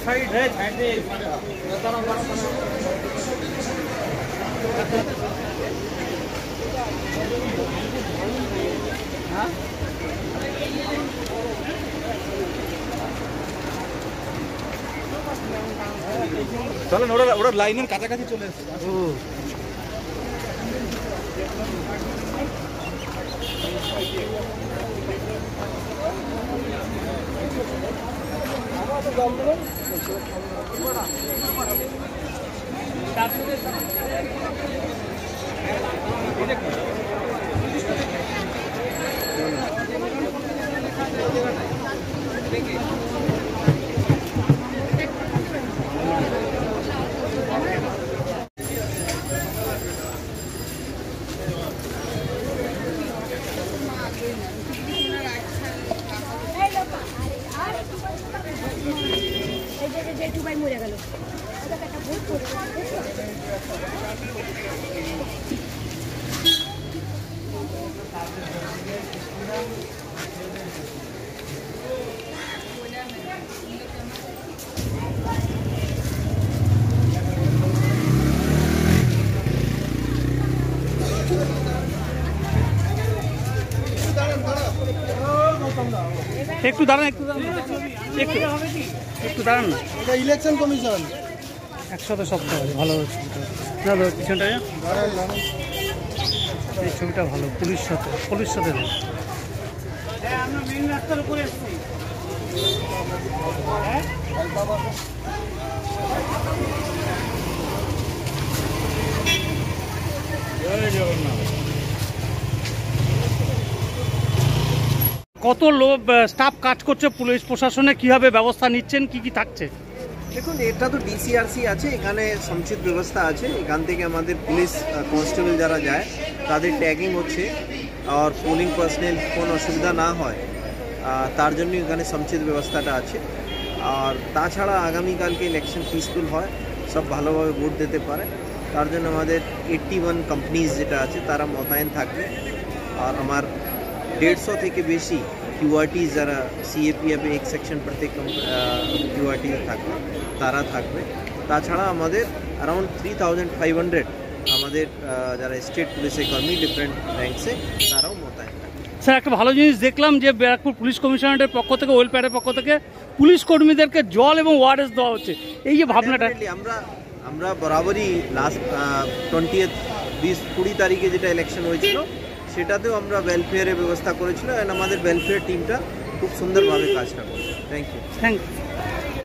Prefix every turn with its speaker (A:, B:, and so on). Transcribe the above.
A: Side है
B: চলেন ওরা লাইনের কাছাকাছি চলে এসেছে।
A: একটু দাঁড়ান না,
B: এটা ইলেকশন কমিশন
A: একসাথে সব ভালো হচ্ছে। দাদা পিছনটা এই ছবিটা ভালো, পুলিশ সাথে আমরা মেইন রাস্তার উপরে এসেছি। কত লোক স্টাফ কাজ করছে পুলিশ প্রশাসনে, কিভাবে ব্যবস্থা নিচ্ছেন, কি থাকছে?
C: দেখুন, এটা তো ডিসিআরসি আছে, এখানে সমুচিত ব্যবস্থা আছে। এখান থেকে আমাদের পুলিশ কনস্টেবল যারা যায় তাদের ট্যাগিং হচ্ছে, আর পোলিং পার্সোনেল কোনো অসুবিধা না হয় তার জন্য এখানে সমুচিত ব্যবস্থাটা আছে। আর তাছাড়া আগামীকালকে ইলেকশন পিসফুল হয়, সব ভালোভাবে ভোট দিতে পারে, তার জন্য আমাদের 81 কোম্পানিজ যেটা আছে তারা মোতায়েন থাকবে। আর আমার 150 থেকে বেশি কিউআরটিজ যারা সিএপিএফ এক সেকশন প্রত্যেক কিউআরটি থাকবে তারা থাকবে। তাছাড়া আমাদের অ্যারাউন্ড 3500 আমাদের যারা স্টেট পুলিশের কর্মী ডিফারেন্ট র্যাঙ্কসে তারাও মোতায়েন থাকবে।
A: স্যার, একটা ভালো জিনিস দেখলাম যে ব্যারাকপুর পুলিশ কমিশনারের পক্ষ থেকে, ওয়েলফেয়ারের পক্ষ থেকে পুলিশ কর্মীদেরকে জল এবং ওয়ারেস দেওয়া হচ্ছে, এই যে ভাবনাটা।
C: আমরা বরাবরই লাস্ট 20 তারিখে যেটা ইলেকশন হয়েছিল সেটাতেও আমরা ওয়েলফেয়ারের ব্যবস্থা করেছিল, অ্যান্ড আমাদের ওয়েলফেয়ার টিমটা খুব সুন্দরভাবে কাজটা করছে। Thank you.